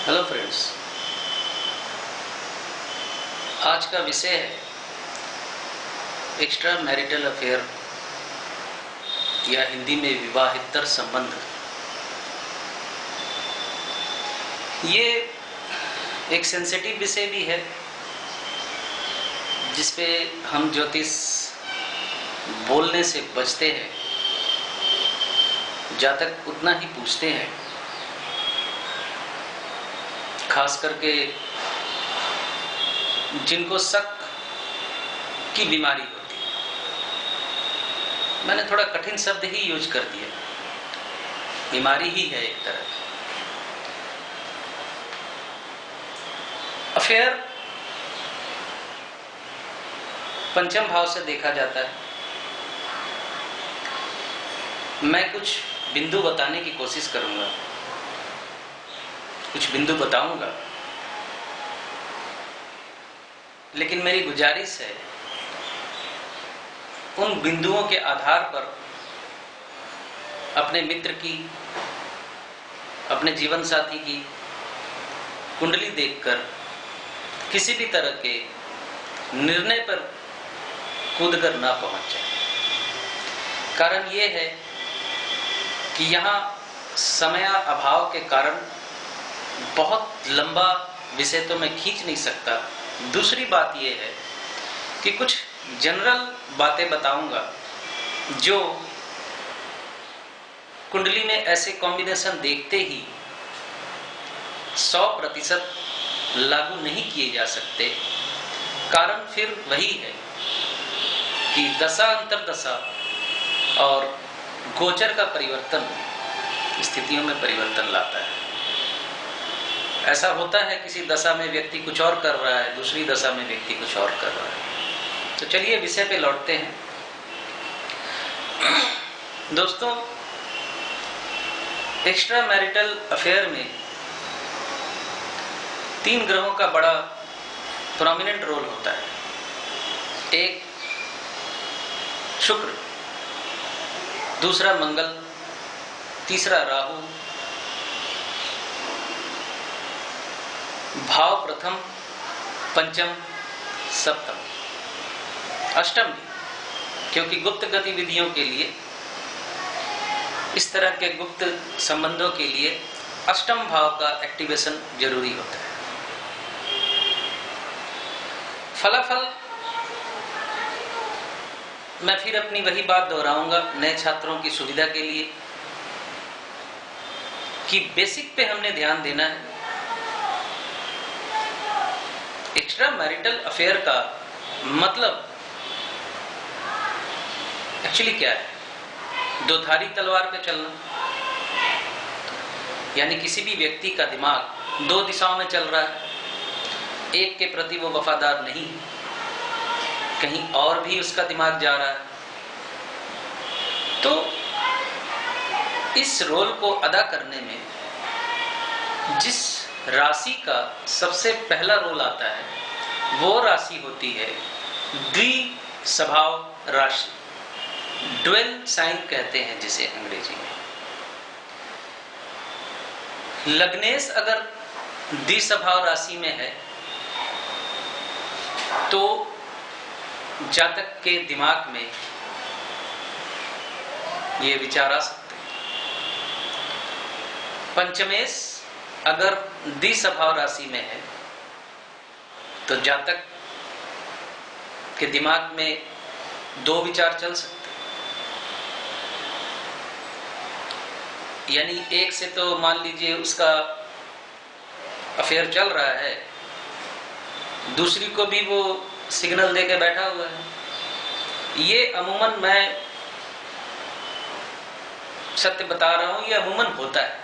Hello friends, आज का विषय है एक्स्ट्रा मैरिटल अफेयर या हिंदी में विवाहेतर संबंध। ये एक सेंसिटिव विषय भी है जिसपे हम ज्योतिष बोलने से बचते हैं, जातक उतना ही पूछते हैं, खास करके जिनको शक की बीमारी होती है। मैंने थोड़ा कठिन शब्द ही यूज कर दिया, बीमारी ही है एक तरह की। अफेयर पंचम भाव से देखा जाता है। मैं कुछ बिंदु बताने की कोशिश करूंगा, कुछ बिंदु बताऊंगा, लेकिन मेरी गुजारिश है उन बिंदुओं के आधार पर अपने मित्र की, अपने जीवन साथी की कुंडली देखकर किसी भी तरह के निर्णय पर कूदकर ना पहुंच जाए। कारण यह है कि यहाँ समय अभाव के कारण बहुत लंबा विषय तो मैं खींच नहीं सकता। दूसरी बात यह है कि कुछ जनरल बातें बताऊंगा जो कुंडली में ऐसे कॉम्बिनेशन देखते ही 100% लागू नहीं किए जा सकते। कारण फिर वही है कि दशा अंतरदशा और गोचर का परिवर्तन स्थितियों में परिवर्तन लाता है। ऐसा होता है किसी दशा में व्यक्ति कुछ और कर रहा है, दूसरी दशा में व्यक्ति कुछ और कर रहा है। तो चलिए विषय पे लौटते हैं। दोस्तों, एक्स्ट्रा मैरिटल अफेयर में 3 ग्रहों का बड़ा प्रोमिनेंट रोल होता है। एक शुक्र, दूसरा मंगल, तीसरा राहु। भाव प्रथम, पंचम, सप्तम, अष्टम भी, क्योंकि गुप्त गतिविधियों के लिए, इस तरह के गुप्त संबंधों के लिए अष्टम भाव का एक्टिवेशन जरूरी होता है। फलाफल मैं फिर अपनी वही बात दोहराऊंगा नए छात्रों की सुविधा के लिए कि बेसिक पे हमने ध्यान देना है। एक्स्ट्रा मैरिटल अफेयर का मतलब एक्चुअली क्या है? दो धारी तलवार पे चलना, यानी किसी भी व्यक्ति का दिमाग 2 दिशाओं में चल रहा है। एक के प्रति वो वफादार नहीं, कहीं और भी उसका दिमाग जा रहा है। तो इस रोल को अदा करने में जिस राशि का सबसे पहला रोल आता है वो राशि होती है द्विस्वभाव राशि, ड्वेल साइन कहते हैं जिसे अंग्रेजी में। लग्नेश अगर द्विस्वभाव राशि में है तो जातक के दिमाग में ये विचार आ सकते हैं। पंचमेश अगर द्विस्वभाव राशि में है तो जातक के दिमाग में 2 विचार चल सकते हैं। यानी एक से तो मान लीजिए उसका अफेयर चल रहा है, दूसरी को भी वो सिग्नल देके बैठा हुआ है। ये अमूमन, मैं सत्य बता रहा हूं, ये अमूमन होता है,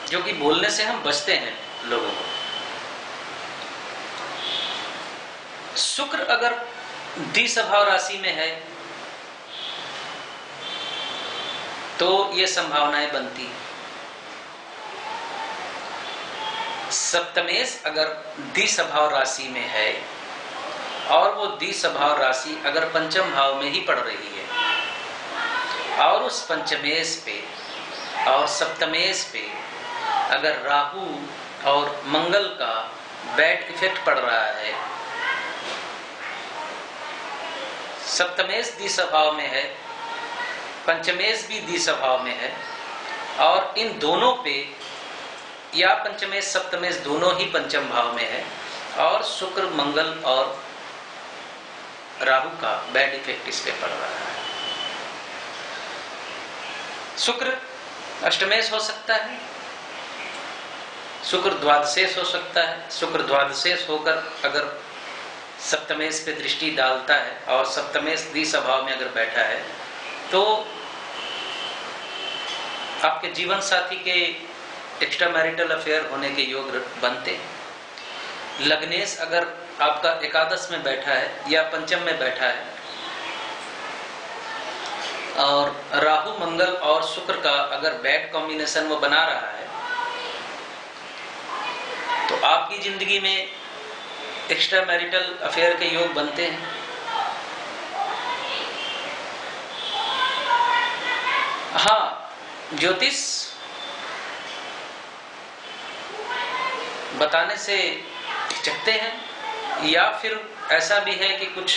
जो कि बोलने से हम बचते हैं लोगों को। शुक्र अगर द्विस्वभाव राशि में है तो ये संभावनाएं बनती है। सप्तमेश अगर द्विस्वभाव राशि में है और वो द्विस्वभाव राशि अगर पंचम भाव में ही पड़ रही है और उस पंचमेश पे और सप्तमेश पे अगर राहु और मंगल का बैड इफेक्ट पड़ रहा है, सप्तमेश द्विस्वभाव में है, पंचमेश भी द्विस्वभाव में है, और इन दोनों पे या पंचमेश सप्तमेश दोनों ही पंचम भाव में है, और शुक्र मंगल और राहु का बैड इफेक्ट इस पे पड़ रहा है। शुक्र अष्टमेश हो सकता है, शुक्र द्वादशेश हो सकता है। शुक्र द्वादशेश होकर अगर सप्तमेश पे दृष्टि डालता है और सप्तमेश द्विस्वभाव में अगर बैठा है तो आपके जीवन साथी के एक्स्ट्रा मैरिटल अफेयर होने के योग बनते हैं। लग्नेश अगर आपका एकादश में बैठा है या पंचम में बैठा है और राहु मंगल और शुक्र का अगर बैड कॉम्बिनेशन वो बना रहा है तो आपकी जिंदगी में एक्स्ट्रा मैरिटल अफेयर के योग बनते हैं। हाँ, ज्योतिष बताने से हिचकते हैं, या फिर ऐसा भी है कि कुछ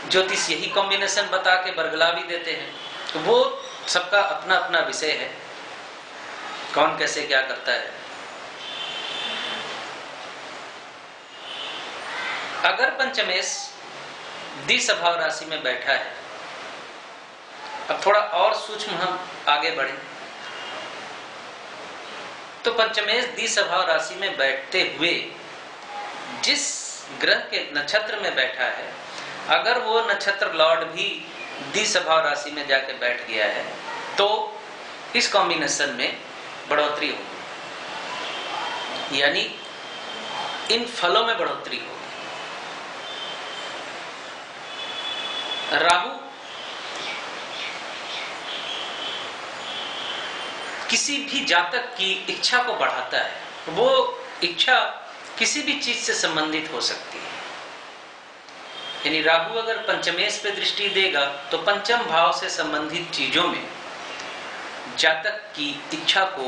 ज्योतिष यही कॉम्बिनेशन बता के बरगला भी देते हैं। तो वो सबका अपना अपना विषय है, कौन कैसे क्या करता है। अगर पंचमेश द्विस्वभाव राशि में बैठा है, अब थोड़ा और सूक्ष्म हम आगे बढ़ें तो पंचमेश द्विस्वभाव राशि में बैठते हुए जिस ग्रह के नक्षत्र में बैठा है, अगर वो नक्षत्र लॉर्ड भी द्विस्वभाव राशि में जाके बैठ गया है तो इस कॉम्बिनेशन में बढ़ोतरी होगी, यानी इन फलों में बढ़ोतरी होगी। राहु किसी भी जातक की इच्छा को बढ़ाता है, वो इच्छा किसी भी चीज से संबंधित हो सकती है। यानी राहु अगर पंचमेश पे दृष्टि देगा तो पंचम भाव से संबंधित चीजों में जातक की इच्छा को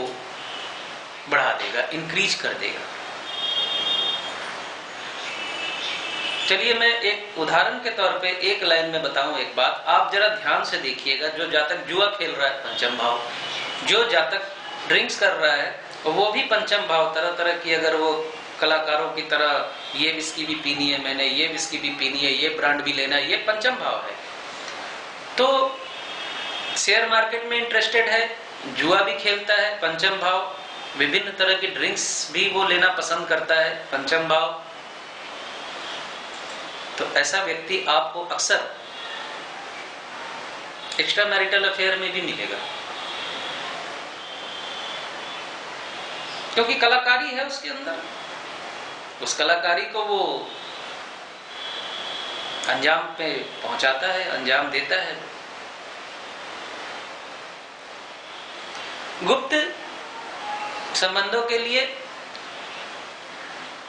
बढ़ा देगा, इंक्रीज कर देगा। चलिए मैं एक उदाहरण के तौर पे एक लाइन में बताऊं एक बात, आप जरा ध्यान से देखिएगा। जो जातक जुआ खेल रहा है पंचम भाव, जो जातक ड्रिंक्स कर रहा है वो भी पंचम भाव, तरह तरह की, अगर वो कलाकारों की तरह ये विस्की भी पीनी है मैंने, ये विस्की भी पीनी है, ये ब्रांड भी लेना है, ये पंचम भाव है। तो शेयर मार्केट में इंटरेस्टेड है, जुआ भी खेलता है पंचम भाव, विभिन्न तरह की ड्रिंक्स भी वो लेना पसंद करता है पंचम भाव। तो ऐसा व्यक्ति आपको अक्सर एक्स्ट्रा मैरिटल अफेयर में भी मिलेगा, क्योंकि कलाकारी है उसके अंदर, उस कलाकारी को वो अंजाम पे पहुंचाता है, अंजाम देता है। गुप्त संबंधों के लिए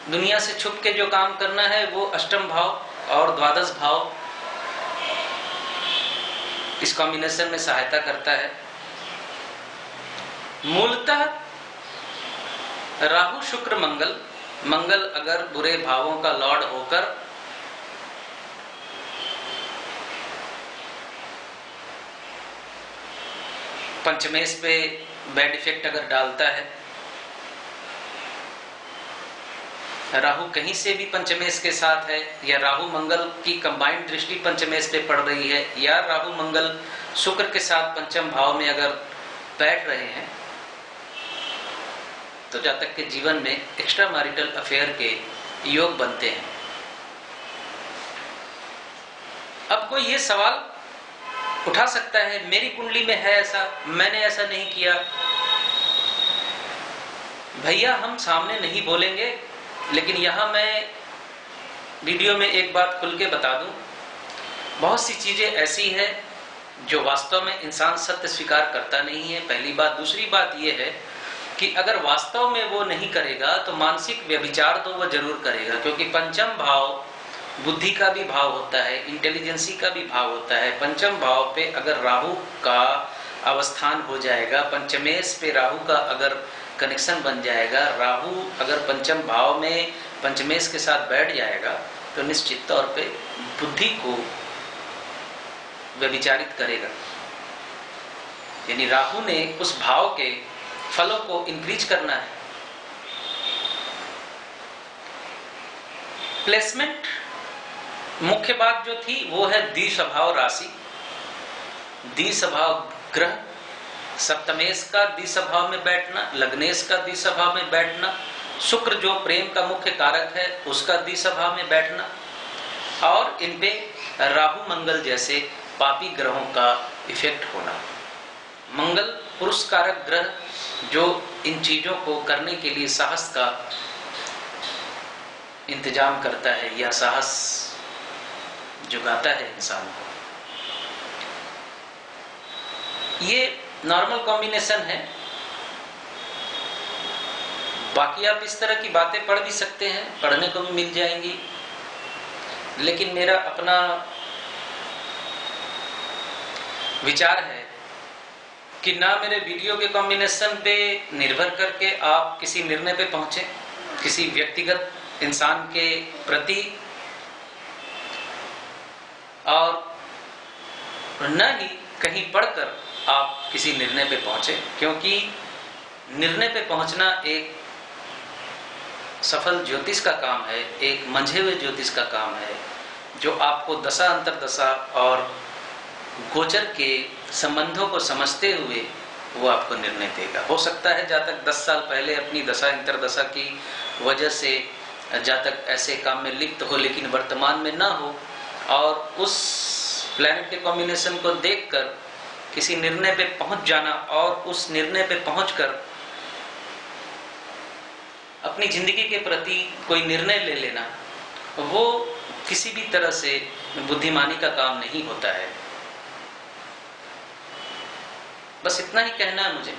दुनिया से छुप के जो काम करना है वो अष्टम भाव और द्वादश भाव इस कॉम्बिनेशन में सहायता करता है। मूलतः राहु शुक्र मंगल, मंगल अगर बुरे भावों का लॉर्ड होकर पंचमेश पे बैड इफेक्ट अगर डालता है, राहु कहीं से भी पंचमेश के साथ है, या राहु मंगल की कंबाइंड दृष्टि पंचमेश पे पड़ रही है, या राहु मंगल शुक्र के साथ पंचम भाव में अगर बैठ रहे हैं, तो जातक के जीवन में एक्स्ट्रा मैरिटल अफेयर के योग बनते हैं। अब कोई ये सवाल उठा सकता है, मेरी कुंडली में है ऐसा, मैंने ऐसा नहीं किया। भैया हम सामने नहीं बोलेंगे, लेकिन यहां मैं वीडियो में एक बात खुल के बता दूं, बहुत सी चीजें ऐसी है जो वास्तव में इंसान सत्य स्वीकार करता नहीं है, पहली बात। दूसरी बात यह है कि अगर वास्तव में वो नहीं करेगा तो मानसिक व्यभिचार तो वो जरूर करेगा, क्योंकि पंचम भाव बुद्धि का भी भाव होता है, इंटेलिजेंसी का भी भाव होता है। पंचम भाव पे अगर राहु का अवस्थान हो जाएगा, पंचमेश पे राहु का अगर कनेक्शन बन जाएगा, राहु अगर पंचम भाव में पंचमेश के साथ बैठ जाएगा तो निश्चित तौर पे बुद्धि को व्यभिचारित करेगा। यानी राहु ने उस भाव के फलों को इंक्रीज करना है। प्लेसमेंट मुख्य बात जो थी वो है द्विस्वभाव राशि, द्विस्वभाव ग्रह, सप्तमेश का द्विस्वभाव में बैठना, लग्नेश का द्विस्वभाव में बैठना, शुक्र जो प्रेम का मुख्य कारक है उसका द्विस्वभाव में बैठना, और इन पे राहु मंगल जैसे पापी ग्रहों का इफेक्ट होना। मंगल पुरुष कारक ग्रह जो इन चीजों को करने के लिए साहस का इंतजाम करता है या साहस जुगाता है इंसान को। ये नॉर्मल कॉम्बिनेशन है। बाकी आप इस तरह की बातें पढ़ भी सकते हैं, पढ़ने को भी मिल जाएंगी, लेकिन मेरा अपना विचार है कि ना मेरे वीडियो के कॉम्बिनेशन पे निर्भर करके आप किसी निर्णय पे पहुंचे, किसी व्यक्तिगत इंसान के प्रति, और न ही कहीं पढ़कर आप किसी निर्णय पे पहुंचे, क्योंकि निर्णय पे पहुंचना एक सफल ज्योतिष का काम है, एक मंझे हुए ज्योतिष का काम है, जो आपको दशा अंतरदशा और गोचर के संबंधों को समझते हुए वो आपको निर्णय देगा। हो सकता है जातक 10 साल पहले अपनी दशा अंतरदशा की वजह से जातक ऐसे काम में लिप्त हो, लेकिन वर्तमान में ना हो, और उस प्लैनेट के कॉम्बिनेशन को देखकर किसी निर्णय पे पहुंच जाना और उस निर्णय पे पहुंचकर अपनी जिंदगी के प्रति कोई निर्णय ले लेना, वो किसी भी तरह से बुद्धिमानी का काम नहीं होता है। बस इतना ही कहना है मुझे।